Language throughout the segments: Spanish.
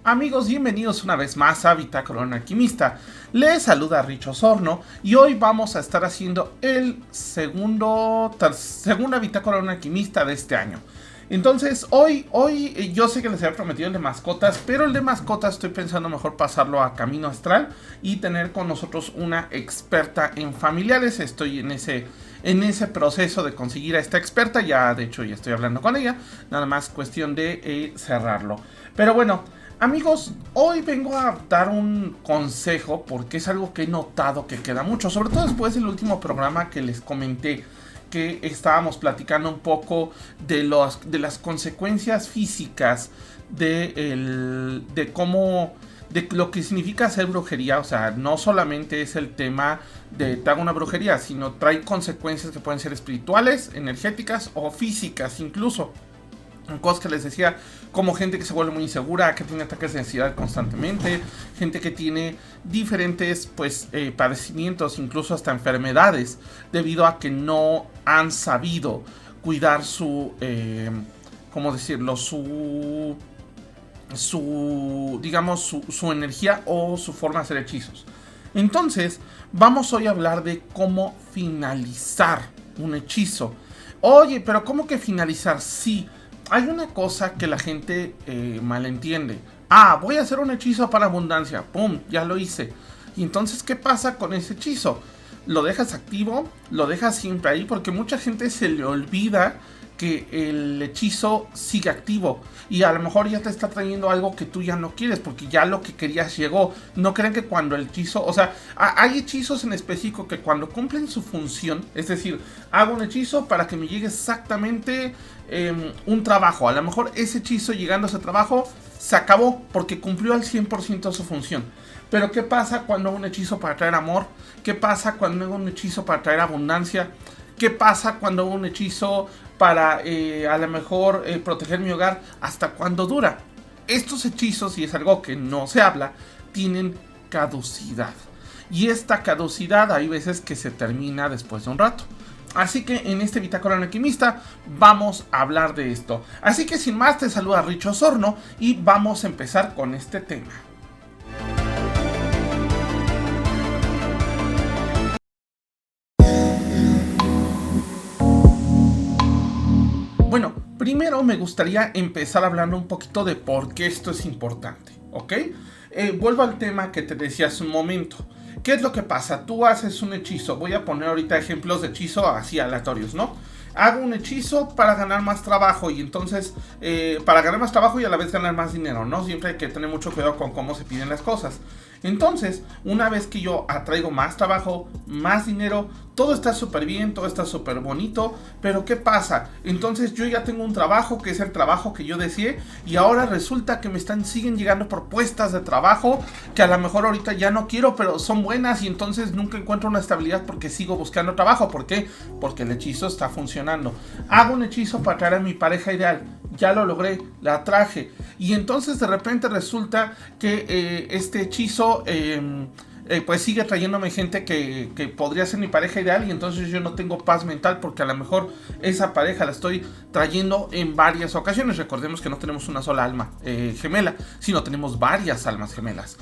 Amigos, bienvenidos una vez más a Bitácora Alquimista. Les saluda Rich Osorno y hoy vamos a estar haciendo el segunda Bitácora Alquimista de este año. Entonces, hoy yo sé que les había prometido el de mascotas, pero el de mascotas estoy pensando mejor pasarlo a Camino Astral y tener con nosotros una experta en familiares. Estoy en ese proceso de conseguir a esta experta, ya de hecho ya estoy hablando con ella, nada más cuestión de cerrarlo. Pero bueno, amigos, hoy vengo a dar un consejo porque es algo que he notado que queda mucho, sobre todo después del último programa que les comenté, que estábamos platicando un poco de las consecuencias físicas de lo que significa hacer brujería. O sea, no solamente es el tema de te hago una brujería, sino trae consecuencias que pueden ser espirituales, energéticas o físicas incluso. Cosas que les decía, como gente que se vuelve muy insegura, que tiene ataques de ansiedad constantemente, gente que tiene diferentes padecimientos, incluso hasta enfermedades, debido a que no han sabido cuidar su, ¿cómo decirlo? Su energía o su forma de hacer hechizos. Entonces, vamos hoy a hablar de cómo finalizar un hechizo. Oye, pero ¿cómo que finalizar? Sí. Hay una cosa que la gente malentiende. Voy a hacer un hechizo para abundancia. ¡Pum! Ya lo hice. Y entonces, ¿qué pasa con ese hechizo? ¿Lo dejas activo? ¿Lo dejas siempre ahí? Porque mucha gente se le olvida que el hechizo sigue activo. Y a lo mejor ya te está trayendo algo que tú ya no quieres, porque ya lo que querías llegó. No crean que cuando el hechizo... O sea, hay hechizos en específico que cuando cumplen su función, es decir, hago un hechizo para que me llegue exactamente un trabajo. A lo mejor ese hechizo llegando a ese trabajo se acabó porque cumplió al 100% su función. Pero ¿qué pasa cuando hago un hechizo para traer amor? ¿Qué pasa cuando hago un hechizo para traer abundancia? ¿Qué pasa cuando hago un hechizo para a lo mejor proteger mi hogar? ¿Hasta cuándo dura? Estos hechizos, y es algo que no se habla, tienen caducidad. Y esta caducidad hay veces que se termina después de un rato. Así que en este Bitácora Alquimista vamos a hablar de esto. Así que sin más, te saluda Rich Osorno y vamos a empezar con este tema. Bueno, primero me gustaría empezar hablando un poquito de por qué esto es importante, ¿ok? Vuelvo al tema que te decía hace un momento. ¿Qué es lo que pasa? Tú haces un hechizo. Voy a poner ahorita ejemplos de hechizo así aleatorios, ¿no? Hago un hechizo para ganar más trabajo y entonces para ganar más trabajo y a la vez ganar más dinero, ¿no? Siempre hay que tener mucho cuidado con cómo se piden las cosas. Entonces, una vez que yo atraigo más trabajo, más dinero, todo está súper bien, todo está súper bonito, pero ¿qué pasa? Entonces yo ya tengo un trabajo que es el trabajo que yo deseé y ahora resulta que siguen llegando propuestas de trabajo que a lo mejor ahorita ya no quiero, pero son buenas y entonces nunca encuentro una estabilidad porque sigo buscando trabajo. ¿Por qué? Porque el hechizo está funcionando. Hago un hechizo para traer a mi pareja ideal. Ya lo logré, la atraje. Y entonces de repente resulta que este hechizo pues sigue trayéndome gente que podría ser mi pareja ideal. Y entonces yo no tengo paz mental porque a lo mejor esa pareja la estoy trayendo en varias ocasiones. Recordemos que no tenemos una sola alma gemela, sino tenemos varias almas gemelas.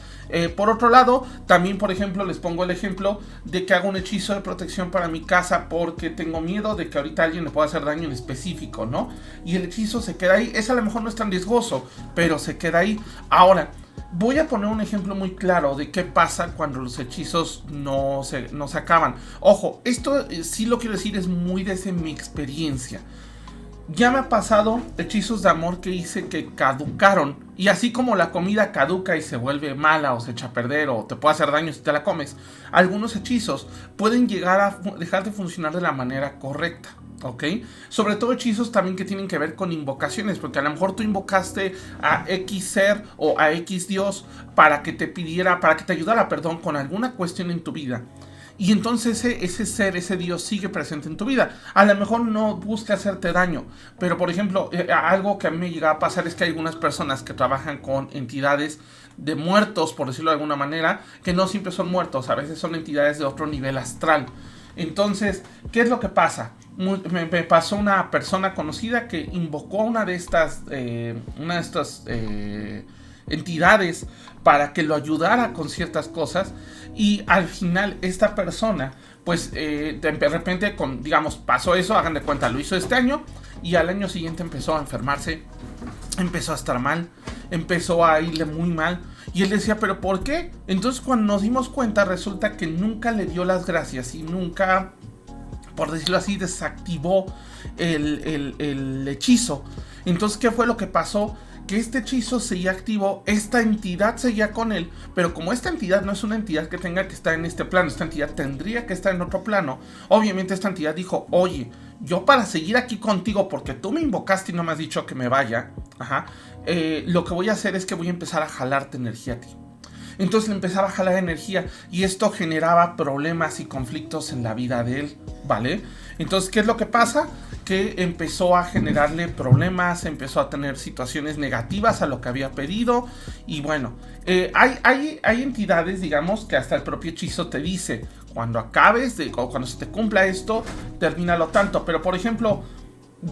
Por otro lado, también por ejemplo les pongo el ejemplo de que hago un hechizo de protección para mi casa porque tengo miedo de que ahorita alguien le pueda hacer daño en específico, ¿no? Y el hechizo se queda ahí. Ese a lo mejor no es tan riesgoso, pero se queda ahí. Ahora, voy a poner un ejemplo muy claro de qué pasa cuando los hechizos no se acaban. Ojo, esto sí lo quiero decir, es muy desde mi experiencia. Ya me ha pasado hechizos de amor que hice que caducaron. Y así como la comida caduca y se vuelve mala o se echa a perder o te puede hacer daño si te la comes, algunos hechizos pueden llegar a dejar de funcionar de la manera correcta. ¿Ok? Sobre todo hechizos también que tienen que ver con invocaciones, porque a lo mejor tú invocaste a X ser o a X Dios para que te ayudara, con alguna cuestión en tu vida. Y entonces ese ser, ese Dios sigue presente en tu vida. A lo mejor no busca hacerte daño, pero por ejemplo, algo que a mí me llega a pasar es que hay algunas personas que trabajan con entidades de muertos, por decirlo de alguna manera, que no siempre son muertos, a veces son entidades de otro nivel astral. Entonces, ¿qué es lo que pasa? Me pasó una persona conocida que invocó una de estas entidades para que lo ayudara con ciertas cosas, y al final esta persona pues de repente digamos pasó eso, hagan de cuenta, lo hizo este año y al año siguiente empezó a enfermarse, empezó a estar mal, empezó a irle muy mal. Y él decía, ¿pero por qué? Entonces cuando nos dimos cuenta resulta que nunca le dio las gracias y nunca, por decirlo así, desactivó el hechizo. Entonces, ¿qué fue lo que pasó? Que este hechizo seguía activo, esta entidad seguía con él, pero como esta entidad no es una entidad que tenga que estar en este plano, esta entidad tendría que estar en otro plano, obviamente esta entidad dijo, oye, yo para seguir aquí contigo, porque tú me invocaste y no me has dicho que me vaya, lo que voy a hacer es que voy a empezar a jalarte energía a ti. Entonces le empezaba a jalar energía y esto generaba problemas y conflictos en la vida de él, ¿vale? Entonces, ¿qué es lo que pasa? Que empezó a generarle problemas, empezó a tener situaciones negativas a lo que había pedido. Y bueno, hay entidades, digamos, que hasta el propio hechizo te dice, cuando acabes, o cuando se te cumpla esto, termínalo tanto. Pero, por ejemplo,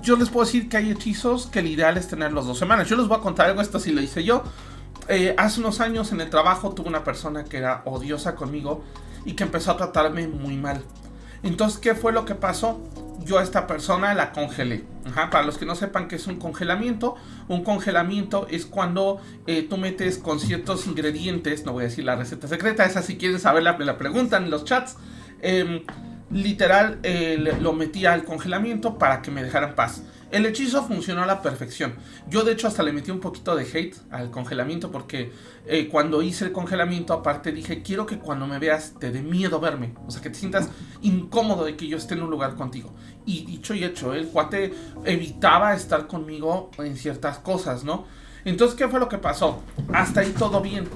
yo les puedo decir que hay hechizos que el ideal es tenerlos 2 semanas. Yo les voy a contar algo, esto sí lo hice yo. Hace unos años en el trabajo tuve una persona que era odiosa conmigo y que empezó a tratarme muy mal. Entonces, ¿qué fue lo que pasó? Yo a esta persona la congelé. Para los que no sepan qué es un congelamiento es cuando tú metes con ciertos ingredientes, no voy a decir la receta secreta, esa si quieren saberla me la preguntan en los chats. Literal, lo metí al congelamiento para que me dejara en paz. El hechizo funcionó a la perfección. Yo de hecho hasta le metí un poquito de hate al congelamiento porque cuando hice el congelamiento aparte dije, quiero que cuando me veas te dé miedo verme. O sea, que te sientas incómodo de que yo esté en un lugar contigo. Y dicho y hecho, el cuate evitaba estar conmigo en ciertas cosas, ¿no? Entonces, ¿qué fue lo que pasó? Hasta ahí todo bien.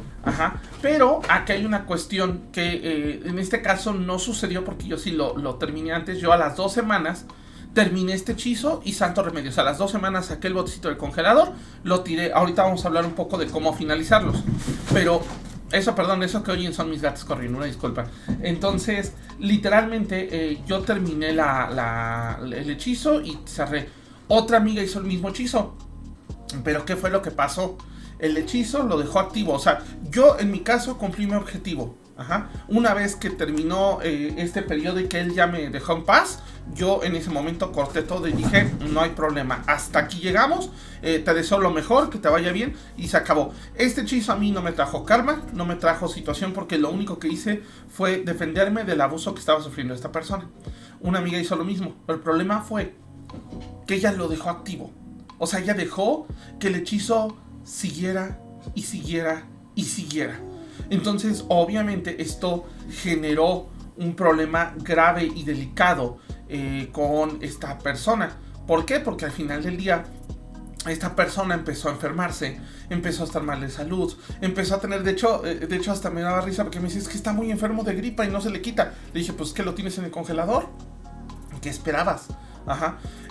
Pero aquí hay una cuestión que en este caso no sucedió porque yo sí lo terminé antes. Yo a las 2 semanas terminé este hechizo y santo remedio. O sea, a las 2 semanas saqué el botecito del congelador, lo tiré. Ahorita vamos a hablar un poco de cómo finalizarlos. Pero eso que oyen son mis gatos corriendo, una disculpa. Entonces, literalmente yo terminé el hechizo y cerré. Otra amiga hizo el mismo hechizo. Pero ¿qué fue lo que pasó? El hechizo lo dejó activo. O sea, yo en mi caso cumplí mi objetivo. Una vez que terminó este periodo y que él ya me dejó en paz, yo en ese momento corté todo y dije, no hay problema, hasta aquí llegamos, te deseo lo mejor, que te vaya bien, y se acabó. Este hechizo a mí no me trajo karma, no me trajo situación, porque lo único que hice fue defenderme del abuso que estaba sufriendo esta persona. Una amiga hizo lo mismo, pero el problema fue que ella lo dejó activo. O sea, ella dejó que el hechizo siguiera y siguiera y siguiera. Entonces, obviamente, esto generó un problema grave y delicado con esta persona. ¿Por qué? Porque al final del día, esta persona empezó a enfermarse, empezó a estar mal de salud, empezó a tener, de hecho hasta me daba risa porque me dice, es que está muy enfermo de gripa y no se le quita. Le dije, pues, ¿qué lo tienes en el congelador? ¿Qué esperabas?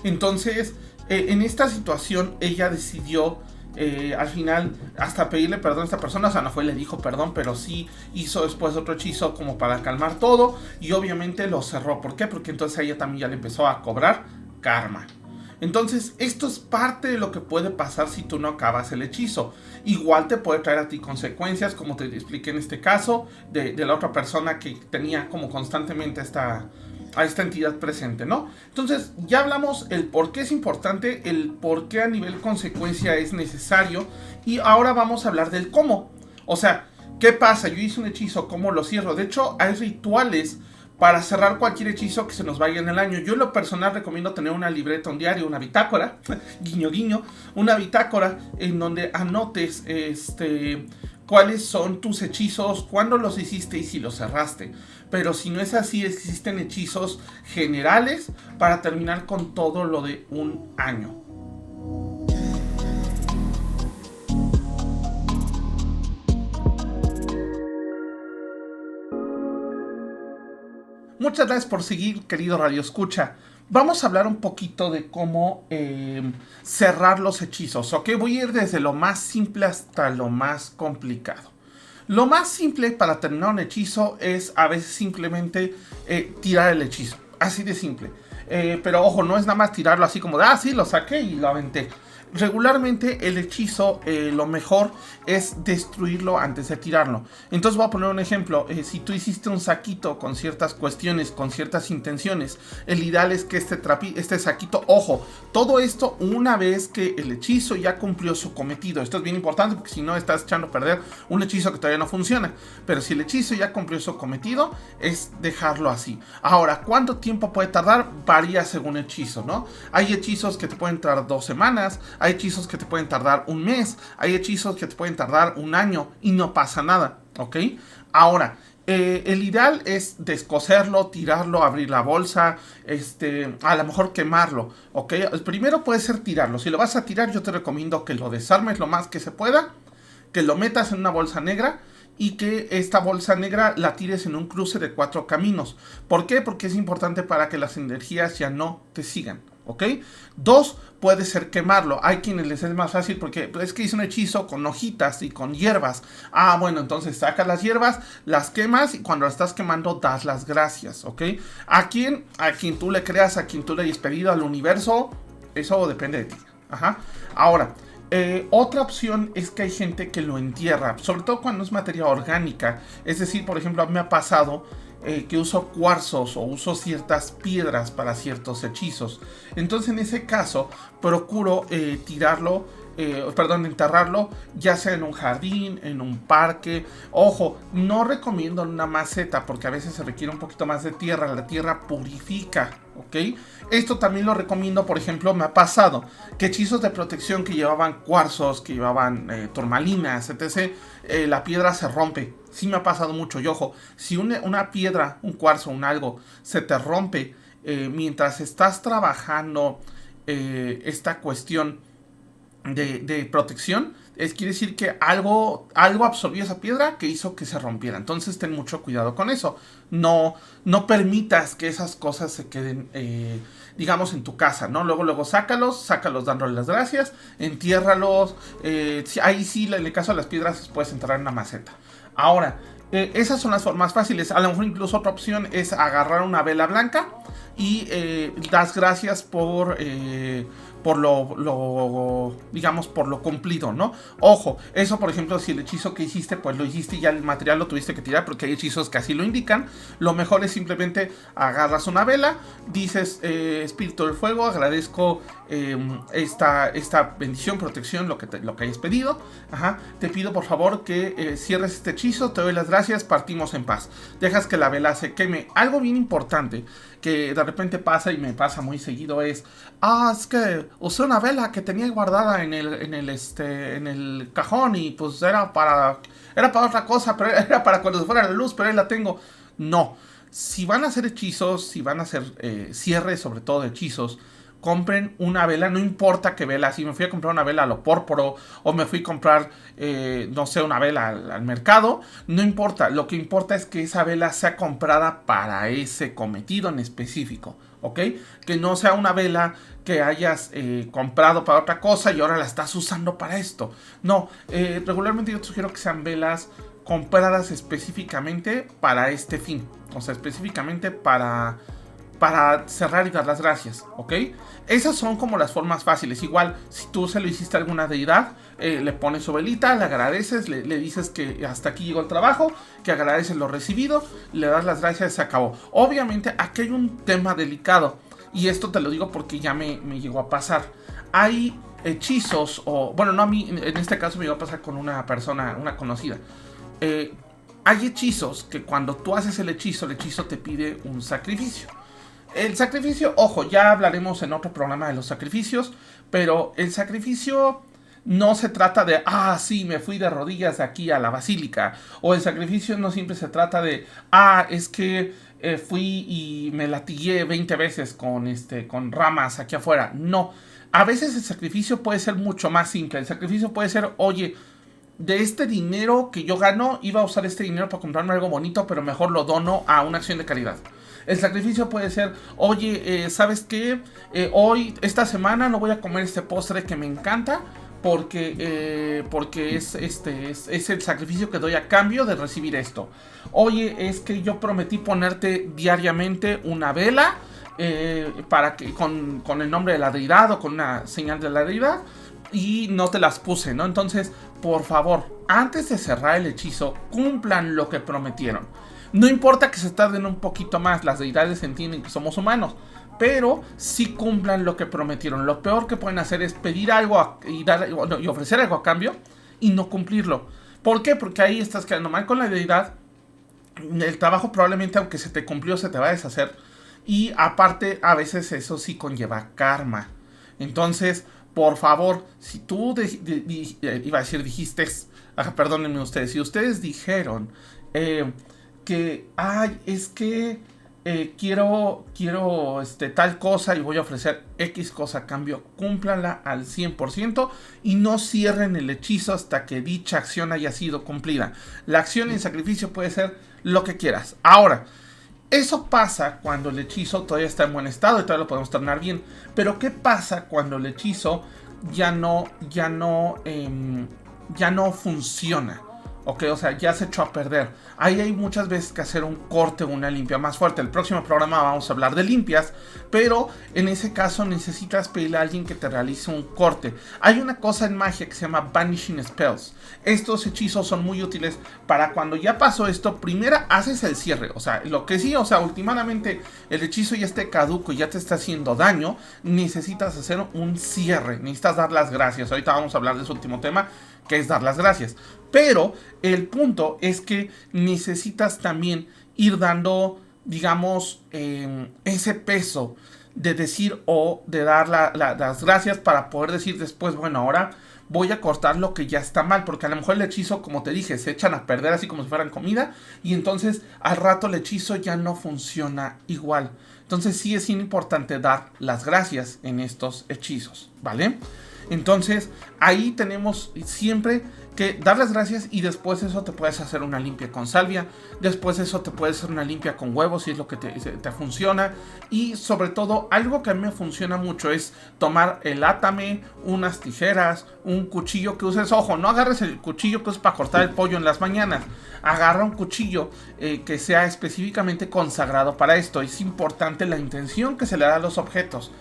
Entonces, en esta situación, ella decidió al final hasta pedirle perdón a esta persona. O sea, no fue, le dijo perdón, pero sí hizo después otro hechizo como para calmar todo. Y obviamente lo cerró. ¿Por qué? Porque entonces a ella también ya le empezó a cobrar karma. Entonces, esto es parte de lo que puede pasar si tú no acabas el hechizo. Igual te puede traer a ti consecuencias, como te expliqué en este caso, de la otra persona que tenía como constantemente a esta entidad presente, ¿no? Entonces, ya hablamos el por qué es importante, el por qué a nivel consecuencia es necesario, y ahora vamos a hablar del cómo. O sea, ¿qué pasa? Yo hice un hechizo, ¿cómo lo cierro? De hecho, hay rituales para cerrar cualquier hechizo que se nos vaya en el año. Yo en lo personal recomiendo tener una libreta, un diario, una bitácora, guiño guiño, una bitácora en donde anotes cuáles son tus hechizos, cuándo los hiciste y si los cerraste. Pero si no es así, existen hechizos generales para terminar con todo lo de un año. Muchas gracias por seguir, querido Radio Escucha. Vamos a hablar un poquito de cómo cerrar los hechizos, ¿ok? Voy a ir desde lo más simple hasta lo más complicado. Lo más simple para terminar un hechizo es a veces simplemente tirar el hechizo. Así de simple. Pero ojo, no es nada más tirarlo así como de, sí, lo saqué y lo aventé. Regularmente el hechizo, lo mejor es destruirlo antes de tirarlo. Entonces voy a poner un ejemplo. Si tú hiciste un saquito con ciertas cuestiones, con ciertas intenciones, el ideal es que este saquito, ojo, todo esto una vez que el hechizo ya cumplió su cometido. Esto es bien importante porque si no estás echando a perder un hechizo que todavía no funciona. Pero si el hechizo ya cumplió su cometido, es dejarlo así. Ahora, ¿cuánto tiempo puede tardar? Varía según hechizo, ¿no? Hay hechizos que te pueden tardar 2 semanas, hay hechizos que te pueden tardar un mes, hay hechizos que te pueden tardar un año y no pasa nada, ¿ok? Ahora, el ideal es descoserlo, tirarlo, abrir la bolsa, a lo mejor quemarlo, ¿ok? Primero puede ser tirarlo. Si lo vas a tirar, yo te recomiendo que lo desarmes lo más que se pueda, que lo metas en una bolsa negra y que esta bolsa negra la tires en un cruce de 4 caminos. ¿Por qué? Porque es importante para que las energías ya no te sigan, ¿ok? 2, puede ser quemarlo. Hay quienes les es más fácil porque es que hice un hechizo con hojitas y con hierbas. Ah, bueno, entonces sacas las hierbas, las quemas y cuando las estás quemando das las gracias, ¿ok? A quien tú le creas, a quien tú le hayas pedido, al universo, eso depende de ti. Ajá. Ahora, otra opción es que hay gente que lo entierra, sobre todo cuando es materia orgánica. Es decir, por ejemplo, a mí me ha pasado que uso cuarzos o uso ciertas piedras para ciertos hechizos. Entonces, en ese caso, procuro enterrarlo, ya sea en un jardín, en un parque. Ojo, no recomiendo en una maceta porque a veces se requiere un poquito más de tierra. La tierra purifica, ¿ok? Esto también lo recomiendo, por ejemplo, me ha pasado que hechizos de protección que llevaban cuarzos, que llevaban turmalinas, etc., la piedra se rompe. Sí me ha pasado mucho. Y ojo, si una piedra, un cuarzo, un algo, se te rompe mientras estás trabajando esta cuestión de protección, quiere decir que algo absorbió esa piedra que hizo que se rompiera. Entonces ten mucho cuidado con eso. No permitas que esas cosas se queden, digamos, en tu casa, ¿no? Luego sácalos dándole las gracias, entiérralos. Ahí sí, en el caso de las piedras, puedes enterrar en una maceta. Ahora, esas son las formas fáciles. A lo mejor incluso otra opción es agarrar una vela blanca y das gracias por lo cumplido, ¿no? Ojo, eso por ejemplo, si el hechizo que hiciste, pues lo hiciste y ya el material lo tuviste que tirar, porque hay hechizos que así lo indican. Lo mejor es simplemente agarras una vela, dices, espíritu del fuego, agradezco esta bendición, protección, lo que hayas pedido. Ajá. Te pido por favor que cierres este hechizo, te doy las gracias, partimos en paz. Dejas que la vela se queme. Algo bien importante que de repente pasa y me pasa muy seguido es que usé una vela que tenía guardada en el cajón y pues era para otra cosa, pero era para cuando se fuera la luz, pero ahí la tengo. No, si van a hacer hechizos, si van a hacer cierres, sobre todo de hechizos, compren una vela, no importa qué vela. Si me fui a comprar una vela a lo pórporo o me fui a comprar, no sé, una vela al mercado, no importa. Lo que importa es que esa vela sea comprada para ese cometido en específico, ¿ok? Que no sea una vela que hayas comprado para otra cosa y ahora la estás usando para esto. No, regularmente yo te sugiero que sean velas compradas específicamente para este fin. O sea, específicamente para cerrar y dar las gracias, ¿ok? Esas son como las formas fáciles. Igual, si tú se lo hiciste a alguna deidad, le pones su velita, le agradeces, le dices que hasta aquí llegó el trabajo, que agradeces lo recibido, le das las gracias y se acabó. Obviamente, aquí hay un tema delicado, y esto te lo digo porque ya me llegó a pasar. Hay hechizos, bueno, no a mí, en este caso me llegó a pasar con una persona, una conocida. Hay hechizos que cuando tú haces el hechizo te pide un sacrificio. El sacrificio, ojo, ya hablaremos en otro programa de los sacrificios, pero el sacrificio no se trata de, sí, me fui de rodillas de aquí a la basílica. O el sacrificio no siempre se trata de, es que fui y me latigué 20 veces con ramas aquí afuera. No, a veces el sacrificio puede ser mucho más simple. El sacrificio puede ser, oye, de este dinero que yo gano, iba a usar este dinero para comprarme algo bonito, pero mejor lo dono a una acción de caridad. El sacrificio puede ser, oye, ¿sabes qué? Esta semana no voy a comer este postre que me encanta porque es el sacrificio que doy a cambio de recibir esto. Oye, es que yo prometí ponerte diariamente una vela para que con el nombre de la deidad o con una señal de la deidad y no te las puse, ¿no? Entonces, por favor, antes de cerrar el hechizo, cumplan lo que prometieron. No importa que se tarden un poquito más, las deidades entienden que somos humanos, pero sí cumplan lo que prometieron. Lo peor que pueden hacer es pedir algo y ofrecer algo a cambio y no cumplirlo. ¿Por qué? Porque ahí estás quedando mal con la deidad. El trabajo probablemente, aunque se te cumplió, se te va a deshacer. Y aparte, a veces eso sí conlleva karma. Entonces, por favor, si tú iba a decir dijiste, perdónenme ustedes, si ustedes dijeron que, ay, es que quiero tal cosa y voy a ofrecer X cosa a cambio, cúmplanla al 100% y no cierren el hechizo hasta que dicha acción haya sido cumplida. La acción en sacrificio puede ser lo que quieras. Ahora, eso pasa cuando el hechizo todavía está en buen estado y todavía lo podemos tornar bien. Pero ¿qué pasa cuando el hechizo ya no funciona? Ok, o sea, ya se echó a perder. Ahí hay muchas veces que hacer un corte o una limpia más fuerte. El próximo programa vamos a hablar de limpias, pero en ese caso necesitas pedirle a alguien que te realice un corte. Hay una cosa en magia que se llama Vanishing Spells. Estos hechizos son muy útiles para cuando ya pasó esto, primero haces el cierre. O sea, lo que sí, o sea, últimamente el hechizo ya esté caduco y ya te está haciendo daño, necesitas hacer un cierre. Necesitas dar las gracias. Ahorita vamos a hablar de ese último tema, que es dar las gracias. Pero el punto es que necesitas también ir dando, digamos, ese peso de decir o de dar las gracias para poder decir después, bueno, ahora voy a cortar lo que ya está mal, porque a lo mejor el hechizo, como te dije, se echan a perder así como si fueran comida y entonces al rato el hechizo ya no funciona igual. Entonces sí es importante dar las gracias en estos hechizos, ¿vale? Entonces ahí tenemos siempre que dar las gracias y después eso te puedes hacer una limpia con salvia, después eso te puedes hacer una limpia con huevos si es lo que te funciona. Y sobre todo algo que a mí me funciona mucho es tomar el átame, unas tijeras, un cuchillo que uses. Ojo, no agarres el cuchillo que uses para cortar el pollo en las mañanas, agarra un cuchillo que sea específicamente consagrado para esto. Es importante la intención que se le da a los objetos.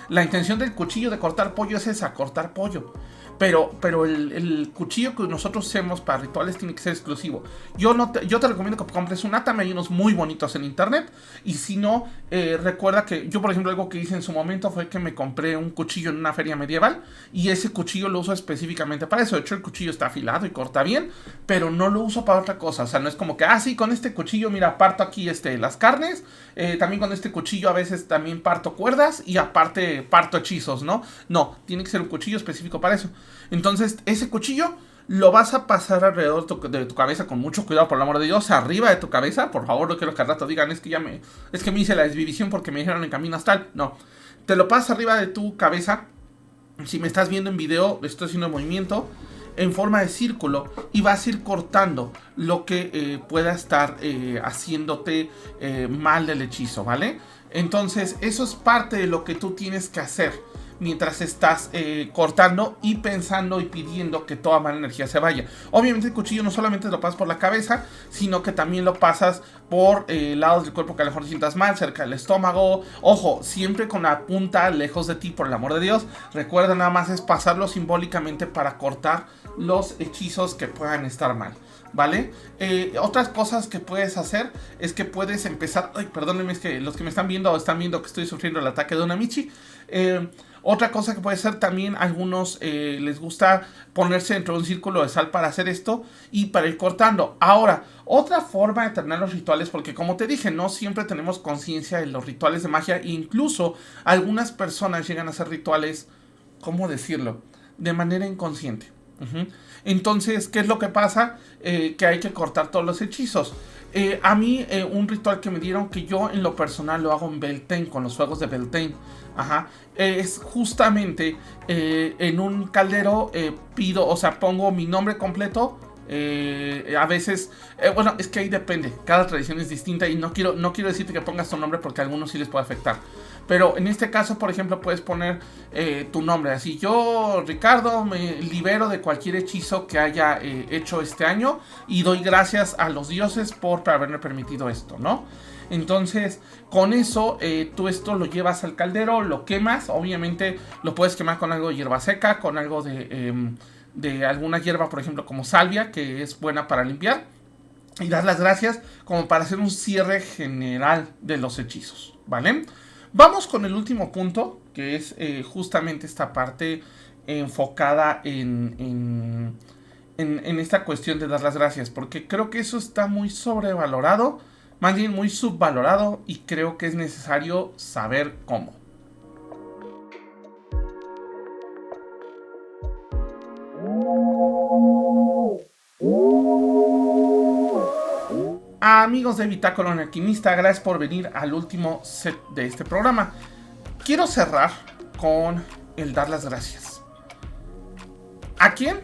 La intención del cuchillo de cortar pollo es esa, cortar pollo. Pero el cuchillo que nosotros usemos para rituales tiene que ser exclusivo. Yo te recomiendo que compres un átame, hay unos muy bonitos en internet. Y si no, recuerda que yo, por ejemplo, algo que hice en su momento fue que me compré un cuchillo en una feria medieval. Y ese cuchillo lo uso específicamente para eso. De hecho, el cuchillo está afilado y corta bien, pero no lo uso para otra cosa. O sea, no es como que, sí, con este cuchillo, mira, parto aquí las carnes. También con este cuchillo a veces también parto cuerdas y aparte parto hechizos, ¿no? No, tiene que ser un cuchillo específico para eso. Entonces, ese cuchillo lo vas a pasar alrededor de tu cabeza con mucho cuidado, por el amor de Dios, arriba de tu cabeza. Por favor, no quiero que al rato digan, es que me hice la desvivisión porque me dijeron en camino astral. No, te lo pasas arriba de tu cabeza. Si me estás viendo en video, estoy haciendo el movimiento en forma de círculo y vas a ir cortando lo que pueda estar haciéndote mal del hechizo, ¿vale? Entonces, eso es parte de lo que tú tienes que hacer mientras estás cortando y pensando y pidiendo que toda mala energía se vaya. Obviamente el cuchillo no solamente lo pasas por la cabeza, sino que también lo pasas por lados del cuerpo que a lo mejor sientas mal, cerca del estómago. Ojo, siempre con la punta lejos de ti, por el amor de Dios. Recuerda, nada más es pasarlo simbólicamente para cortar los hechizos que puedan estar mal, ¿vale? Otras cosas que puedes hacer es que puedes empezar... Ay, perdónenme, es que los que me están viendo que estoy sufriendo el ataque de una Michi. Otra cosa que puede ser también, algunos les gusta ponerse dentro de un círculo de sal para hacer esto y para ir cortando. Ahora, otra forma de terminar los rituales, porque como te dije, no siempre tenemos conciencia de los rituales de magia, e incluso algunas personas llegan a hacer rituales, ¿cómo decirlo?, de manera inconsciente. Entonces, ¿qué es lo que pasa? Que hay que cortar todos los hechizos. A mí, un ritual que me dieron, que yo en lo personal lo hago en Beltane, con los fuegos de Beltane, es justamente en un caldero pongo mi nombre completo. A veces, bueno, es que ahí depende, cada tradición es distinta y no quiero decirte que pongas tu nombre porque a algunos sí les puede afectar. Pero en este caso, por ejemplo, puedes poner tu nombre. Así, yo, Ricardo, me libero de cualquier hechizo que haya hecho este año y doy gracias a los dioses por haberme permitido esto, ¿no? Entonces, con eso, tú esto lo llevas al caldero, lo quemas. Obviamente lo puedes quemar con algo de hierba seca, con algo de alguna hierba, por ejemplo, como salvia, que es buena para limpiar. Y dar las gracias como para hacer un cierre general de los hechizos, ¿vale? Vamos con el último punto, que es justamente esta parte enfocada en esta cuestión de dar las gracias, porque creo que eso está muy sobrevalorado, más bien muy subvalorado, y creo que es necesario saber cómo. Amigos de Bitácora Alquimista, gracias por venir al último set de este programa. Quiero cerrar con el dar las gracias. ¿A quién?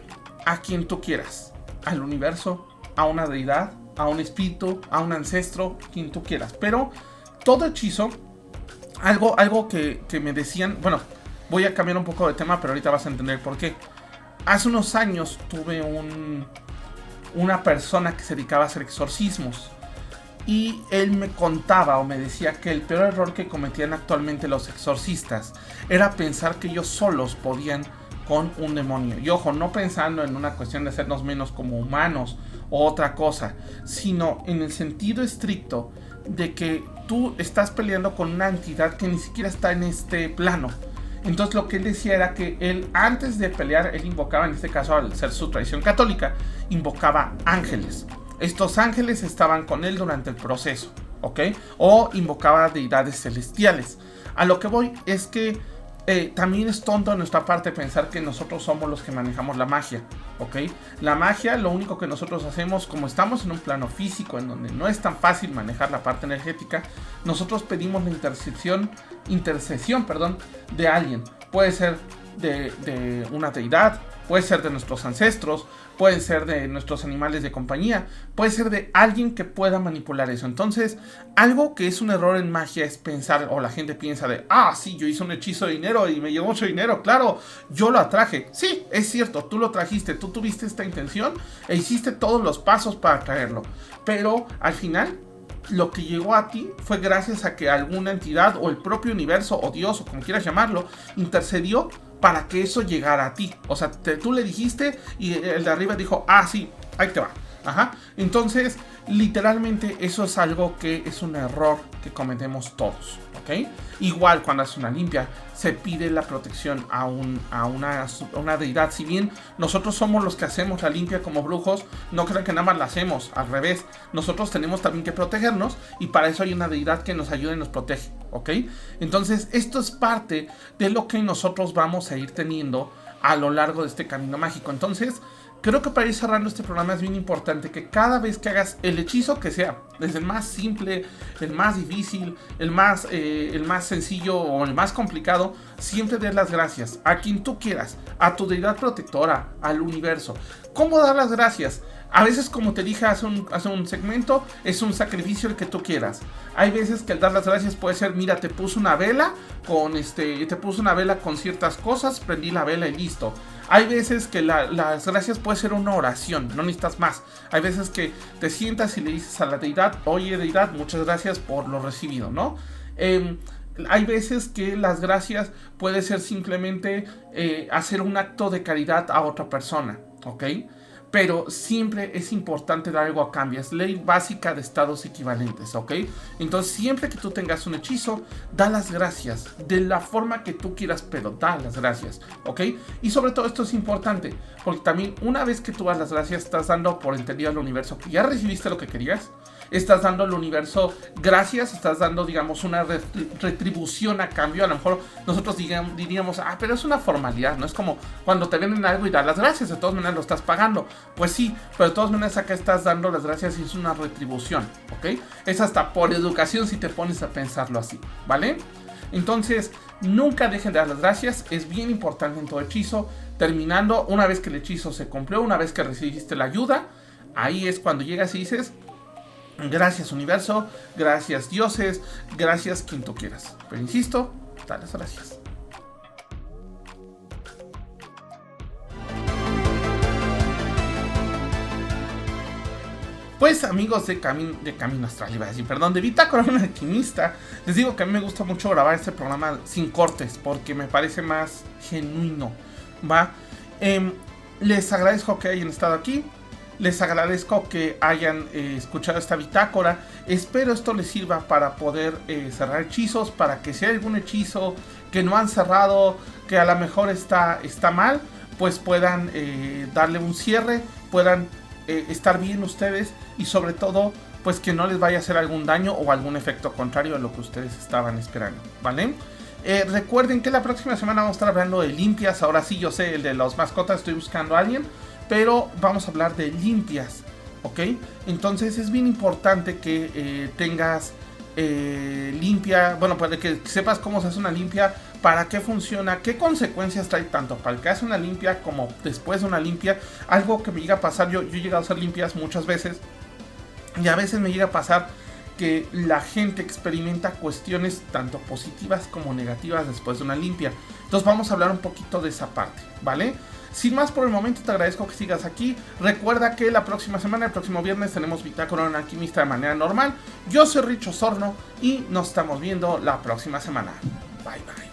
A quien tú quieras. Al universo, a una deidad, a un espíritu, a un ancestro, quien tú quieras. Pero todo hechizo, algo que me decían, bueno, voy a cambiar un poco de tema, pero ahorita vas a entender por qué. Hace unos años tuve una persona que se dedicaba a hacer exorcismos. Y él me contaba o me decía que el peor error que cometían actualmente los exorcistas era pensar que ellos solos podían con un demonio. Y ojo, no pensando en una cuestión de hacernos menos como humanos o otra cosa, sino en el sentido estricto de que tú estás peleando con una entidad que ni siquiera está en este plano. Entonces lo que él decía era que él, antes de pelear, él invocaba, en este caso al ser su tradición católica, invocaba ángeles. Estos ángeles estaban con él durante el proceso, ¿ok? O invocaba deidades celestiales. A lo que voy es que también es tonto de nuestra parte pensar que nosotros somos los que manejamos la magia, ¿ok? La magia, lo único que nosotros hacemos, como estamos en un plano físico en donde no es tan fácil manejar la parte energética, nosotros pedimos la intercesión, de alguien. Puede ser de una deidad, puede ser de nuestros ancestros, puede ser de nuestros animales de compañía, puede ser de alguien que pueda manipular eso. Entonces, algo que es un error en magia es pensar, o la gente piensa de, sí, yo hice un hechizo de dinero y me llegó mucho dinero, claro, yo lo atraje. Sí, es cierto, tú lo trajiste, tú tuviste esta intención e hiciste todos los pasos para traerlo. Pero al final, lo que llegó a ti fue gracias a que alguna entidad o el propio universo o Dios o como quieras llamarlo intercedió para que eso llegara a ti. O sea, tú le dijiste y el de arriba dijo, sí, ahí te va. Ajá. Entonces, literalmente eso es algo que es un error que cometemos todos, ¿ok? Igual cuando haces una limpia, se pide la protección a una deidad. Si bien nosotros somos los que hacemos la limpia como brujos, no crean que nada más la hacemos, al revés. Nosotros tenemos también que protegernos y para eso hay una deidad que nos ayuda y nos protege, ¿ok? Entonces, esto es parte de lo que nosotros vamos a ir teniendo a lo largo de este camino mágico. Entonces, creo que para ir cerrando este programa es bien importante que cada vez que hagas el hechizo que sea, desde el más simple, el más difícil, el más sencillo o el más complicado, siempre des las gracias a quien tú quieras, a tu deidad protectora, al universo. ¿Cómo dar las gracias? A veces, como te dije hace un segmento, es un sacrificio el que tú quieras. Hay veces que el dar las gracias puede ser, mira, te puse una vela con ciertas cosas, prendí la vela y listo. Hay veces que las gracias puede ser una oración, no necesitas más. Hay veces que te sientas y le dices a la deidad, oye deidad, muchas gracias por lo recibido, ¿no? Hay veces que las gracias puede ser simplemente hacer un acto de caridad a otra persona, ¿ok? Pero siempre es importante dar algo a cambio. Es ley básica de estados equivalentes, ¿ok? Entonces, siempre que tú tengas un hechizo, da las gracias de la forma que tú quieras, pero da las gracias, ¿ok? Y sobre todo esto es importante, porque también una vez que tú das las gracias, estás dando por entendido al universo que ya recibiste lo que querías. Estás dando al universo gracias, estás dando, digamos, una retribución a cambio. A lo mejor nosotros diríamos, pero es una formalidad, ¿no? Es como cuando te venden algo y das las gracias, de todas maneras lo estás pagando. Pues sí, pero de todas maneras acá estás dando las gracias y es una retribución, ¿ok? Es hasta por educación si te pones a pensarlo así, ¿vale? Entonces, nunca dejen de dar las gracias, es bien importante en todo hechizo. Terminando, una vez que el hechizo se cumplió, una vez que recibiste la ayuda, ahí es cuando llegas y dices, gracias universo, gracias dioses, gracias quien tú quieras. Pero insisto, dale las gracias. Pues amigos de Camino Astral, iba a decir, perdón, de Bitácora de un Alquimista, les digo que a mí me gusta mucho grabar este programa sin cortes, porque me parece más genuino, ¿va? Les agradezco que hayan estado aquí, les agradezco que hayan escuchado esta bitácora, espero esto les sirva para poder cerrar hechizos, para que si hay algún hechizo que no han cerrado, que a lo mejor está mal, pues puedan darle un cierre, puedan estar bien ustedes y sobre todo pues que no les vaya a hacer algún daño o algún efecto contrario a lo que ustedes estaban esperando, ¿vale? Recuerden que la próxima semana vamos a estar hablando de limpias. Ahora sí, yo sé, el de las mascotas estoy buscando a alguien, pero vamos a hablar de limpias, ¿ok? Entonces es bien importante que tengas limpia, bueno, para que sepas cómo se hace una limpia, para qué funciona, qué consecuencias trae tanto para el que hace una limpia como después de una limpia. Algo que me llega a pasar, yo he llegado a hacer limpias muchas veces y a veces me llega a pasar que la gente experimenta cuestiones tanto positivas como negativas después de una limpia. Entonces vamos a hablar un poquito de esa parte, ¿vale? Sin más por el momento, te agradezco que sigas aquí. Recuerda que la próxima semana, el próximo viernes, tenemos Bitácora de un Alquimista de manera normal. Yo soy Rich Osorno y nos estamos viendo la próxima semana. Bye bye.